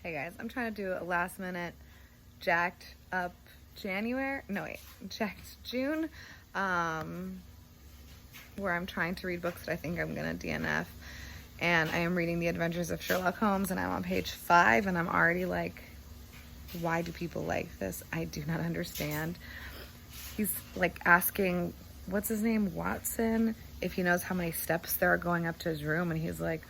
Hey guys, I'm trying to do a last minute jacked up jacked June, where I'm trying to read books that I think I'm gonna DNF. And I am reading The Adventures of Sherlock Holmes, and I'm on page 5, and I'm already like, why do people like this? I do not understand. He's like asking, what's his name, Watson, if he knows how many steps there are going up to his room, and he's like,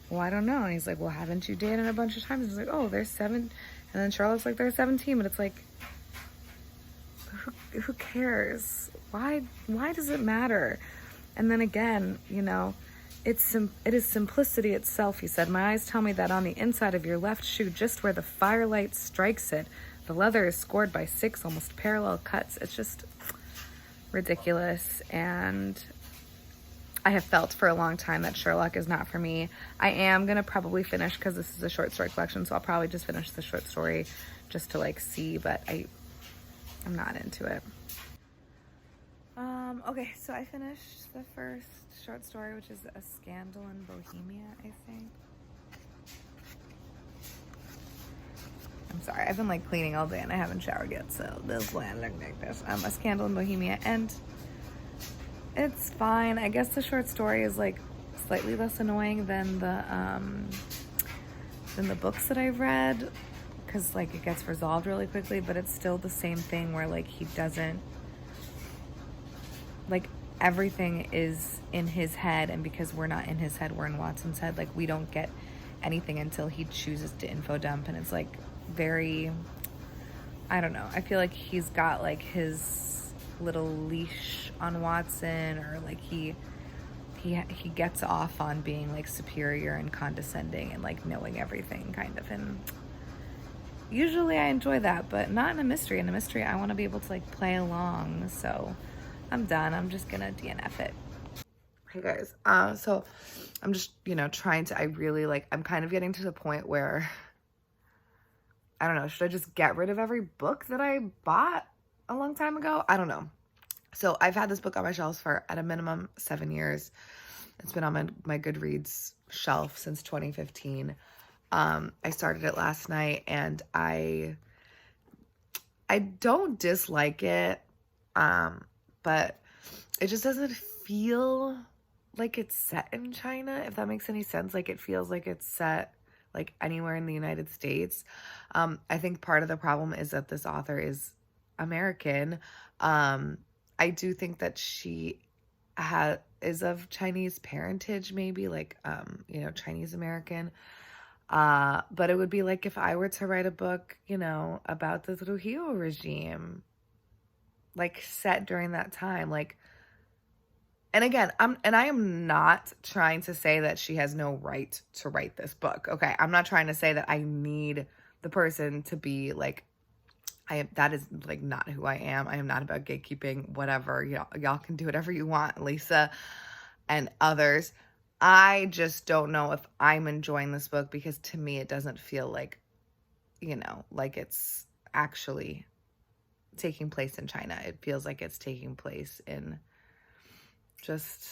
well, I don't know. And he's like, well, haven't you dated a bunch of times? He's like, oh, there's 7. And then Charlotte's like, there's 17. But it's like, who cares? Why does it matter? And then again, it is simplicity itself, he said. My eyes tell me that on the inside of your left shoe, just where the firelight strikes it, the leather is scored by 6 almost parallel cuts. It's just ridiculous. And I have felt for a long time that Sherlock is not for me. I am going to probably finish, because this is a short story collection, so I'll probably just finish the short story just to see, but I'm not into it. Okay, so I finished the first short story, which is A Scandal in Bohemia, I think. I'm sorry, I've been cleaning all day and I haven't showered yet, so this is why I look like this. A Scandal in Bohemia, and it's fine. I guess the short story is slightly less annoying than the books that I've read, because it gets resolved really quickly, but it's still the same thing where he doesn't, everything is in his head, and because we're not in his head, we're in Watson's head. We don't get anything until he chooses to info dump, and it's very, I don't know. I feel like he's got his little leash on Watson, or he gets off on being superior and condescending and knowing everything kind of. And usually I enjoy that, but not in a mystery. In a mystery, I want to be able to play along. So I'm done. I'm just gonna DNF it. Hey guys, so I'm just trying to, I'm kind of getting to the point where I don't know, should I just get rid of every book that I bought a long time ago? I don't know. So I've had this book on my shelves for, at a minimum, 7 years. It's been on my Goodreads shelf since 2015. I started it last night, and I don't dislike it, but it just doesn't feel like it's set in China, if that makes any sense. It feels like it's set anywhere in the United States. I think part of the problem is that this author is American. I do think that she is of Chinese parentage, maybe Chinese American. But it would be if I were to write a book, about the Trujillo regime, set during that time, and again, I am not trying to say that she has no right to write this book. Okay. I'm not trying to say that I need the person to be that is not who I am. I am not about gatekeeping, whatever. Y'all can do whatever you want, Lisa and others. I just don't know if I'm enjoying this book, because to me, it doesn't feel like it's actually taking place in China. It feels like it's taking place in just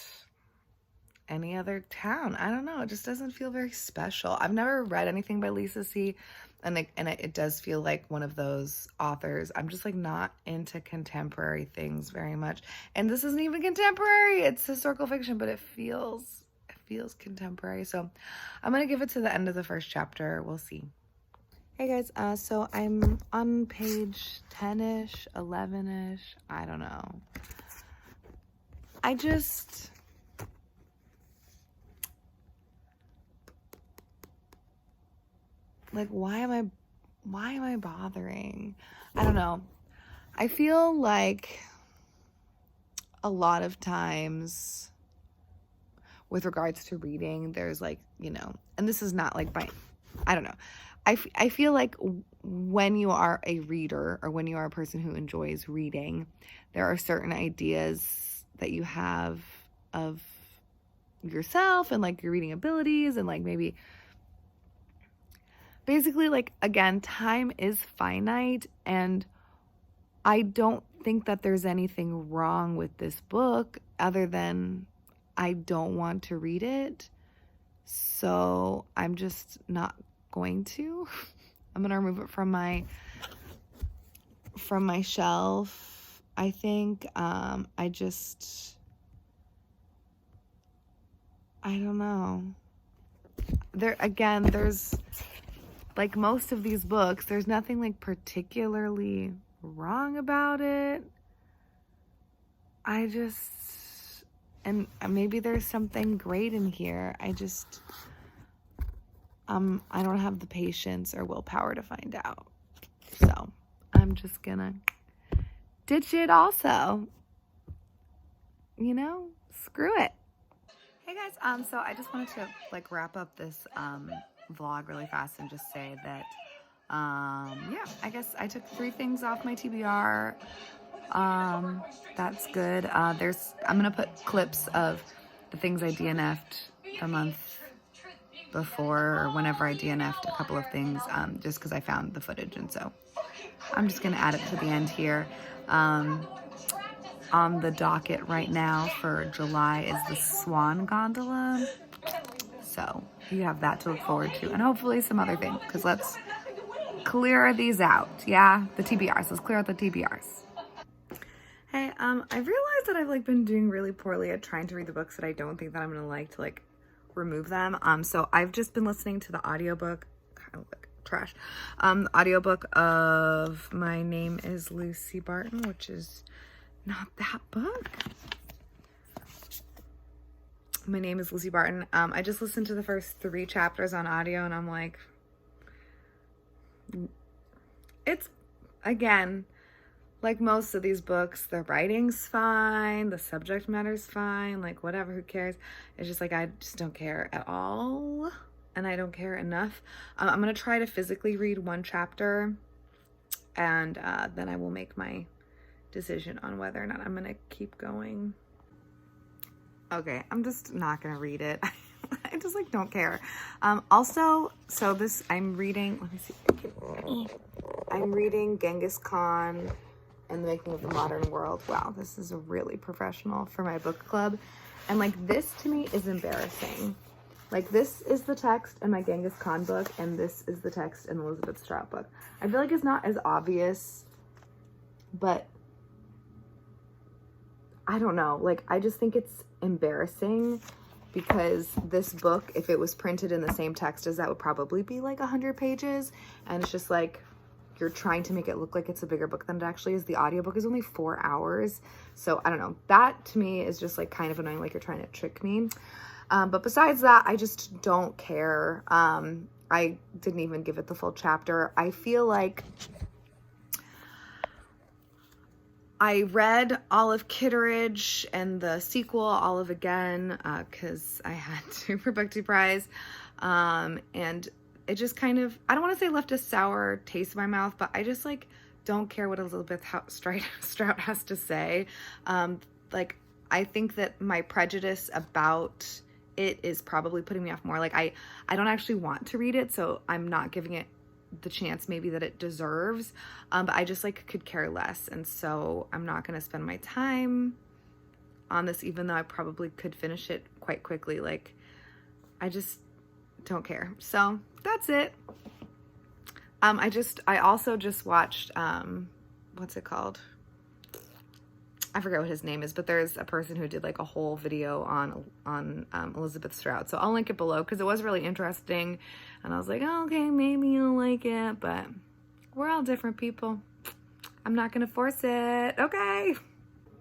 any other town. I don't know. It just doesn't feel very special. I've never read anything by Lisa C. And it does feel like one of those authors. I'm just not into contemporary things very much. And this isn't even contemporary. It's historical fiction, but it feels contemporary. So I'm going to give it to the end of the first chapter. We'll see. Hey guys, so I'm on page 10-ish, 11-ish. I don't know. I just... why am I bothering? I don't know. I feel like a lot of times with regards to reading, there's and this is not I don't know. I feel like when you are a reader, or when you are a person who enjoys reading, there are certain ideas that you have of yourself and your reading abilities, and maybe basically again, time is finite, and I don't think that there's anything wrong with this book other than I don't want to read it. So I'm just not going to. I'm going to remove it from my shelf. I think I don't know. There's like most of these books, there's nothing like particularly wrong about it. And maybe there's something great in here. I don't have the patience or willpower to find out. So I'm just gonna ditch it also. Screw it. Hey guys, so I just wanted to like wrap up this vlog really fast and just say that yeah, I guess I took 3 things off my TBR. That's good. I'm gonna put clips of the things I DNF'd the month before or whenever I DNF'd a couple of things, just because I found the footage, and so I'm just gonna add it to the end here. On the docket right now for July is the Swan Gondola, so you have that to look forward to, and hopefully some other things, because let's clear these out. Yeah, the TBRs. Let's clear out the TBRs. Hey, I realized that I've like been doing really poorly at trying to read the books that I don't think that I'm gonna like to like remove them. So I've just been listening to the audiobook, kind of like trash, audiobook of My Name is Lucy Barton, which is not that book. My Name is Lucy Barton. I just listened to the first 3 chapters on audio, and I'm like, it's, again, like most of these books, the writing's fine, the subject matter's fine, like whatever, who cares? It's just like, I just don't care at all, and I don't care enough. I'm gonna try to physically read 1 chapter, and then I will make my decision on whether or not I'm gonna keep going. Okay, I'm just not gonna read it. I just like don't care. Also, so this, I'm reading, let me see. I'm reading Genghis Khan and the Making of the Modern World. Wow, this is really professional for my book club. And like this to me is embarrassing. Like this is the text in my Genghis Khan book, and this is the text in Elizabeth Strout book. I feel like it's not as obvious, but I don't know. Like, I just think it's embarrassing, because this book, if it was printed in the same text as that, would probably be like 100 pages. And it's just like, you're trying to make it look like it's a bigger book than it actually is. The audiobook is only 4 hours. So I don't know. That to me is just like kind of annoying, like you're trying to trick me. But besides that, I just don't care. I didn't even give it the full chapter. I feel like I read Olive Kitteridge and the sequel, Olive Again, because I had to for Book Tea Prize. And it just kind of, I don't want to say left a sour taste in my mouth, but I just like don't care what Elizabeth Strout has to say. Like, I think that my prejudice about it is probably putting me off more. Like, I don't actually want to read it, so I'm not giving it the chance maybe that it deserves, but I just like could care less, and so I'm not going to spend my time on this, even though I probably could finish it quite quickly. Like, I just don't care. So that's it. I also just watched what's it called? I forget what his name is, but there's a person who did like a whole video on Elizabeth Strout. So I'll link it below, because it was really interesting. And I was like, oh, okay, maybe you'll like it, but we're all different people. I'm not going to force it. Okay.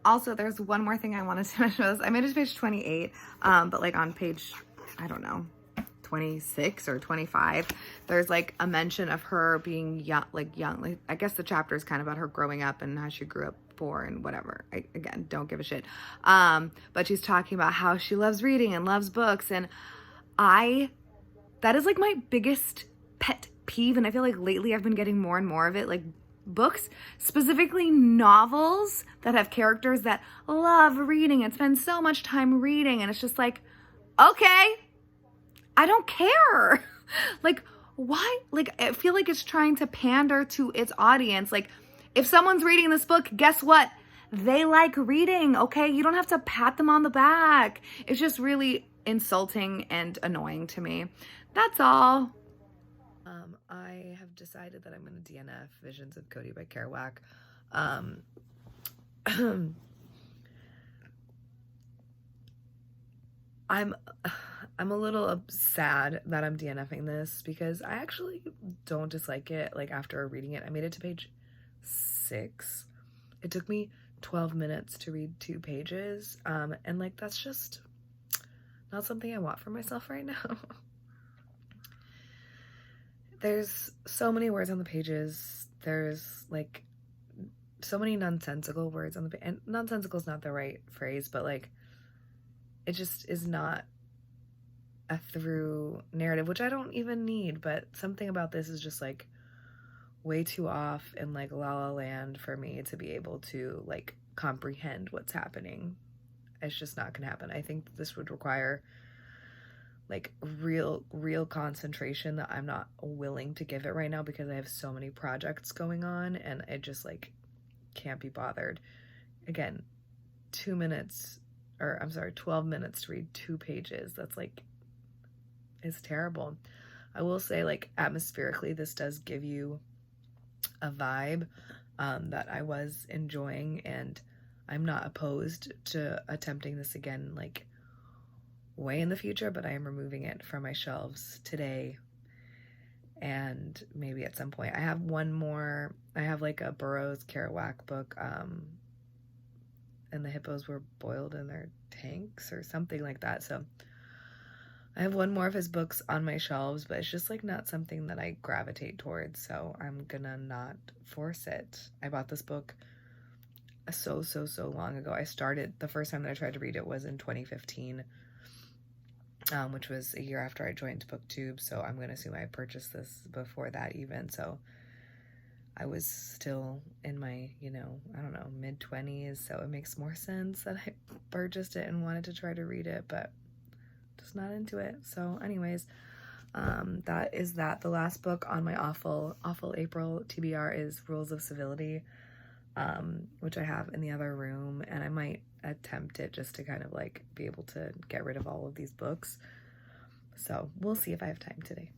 Also, there's one more thing I wanted to mention about this. I made it to page 28, but like on page, I don't know, 26 or 25, there's like a mention of her being young, like I guess the chapter is kind of about her growing up and how she grew up poor and whatever. I, again, don't give a shit. But she's talking about how she loves reading and loves books, and that is like my biggest pet peeve, and I feel like lately I've been getting more and more of it, like books, specifically novels that have characters that love reading and spend so much time reading, and it's just like, okay, I don't care. Like, why? Like, I feel like it's trying to pander to its audience. Like, if someone's reading this book, guess what? They like reading, okay? You don't have to pat them on the back. It's just really insulting and annoying to me. That's all. I have decided that I'm going to DNF Visions of Cody by Kerouac. Um, I'm I'm a little sad that I'm DNFing this because I actually don't dislike it. Like after reading it, I made it to page 6. It took me 12 minutes to read 2 pages. And like that's just not something I want for myself right now. There's so many words on the pages. There's like so many nonsensical words on the page. And nonsensical is not the right phrase, but like it just is not a through narrative, which I don't even need, but something about this is just like way too off in like La La Land for me to be able to like comprehend what's happening. It's just not gonna happen. I think this would require like real concentration that I'm not willing to give it right now because I have so many projects going on and it just like can't be bothered. Again, 2 minutes, or I'm sorry, 12 minutes to read 2 pages. That's like, it's terrible. I will say, like, atmospherically, this does give you a vibe that I was enjoying, and I'm not opposed to attempting this again, like, way in the future, but I am removing it from my shelves today and maybe at some point. I have one more. I have like a Burroughs Kerouac book, and the hippos were boiled in their tanks or something like that. So I have one more of his books on my shelves, but it's just like not something that I gravitate towards. So I'm gonna not force it. I bought this book so long ago. I started, the first time that I tried to read it was in 2015. Which was a year after I joined BookTube, so I'm going to assume I purchased this before that even, so I was still in my, I don't know, mid-20s, so it makes more sense that I purchased it and wanted to try to read it, but just not into it. So anyways, that is that. The last book on my awful April TBR is Rules of Civility, which I have in the other room, and I might attempt it just to kind of like be able to get rid of all of these books. So we'll see if I have time today.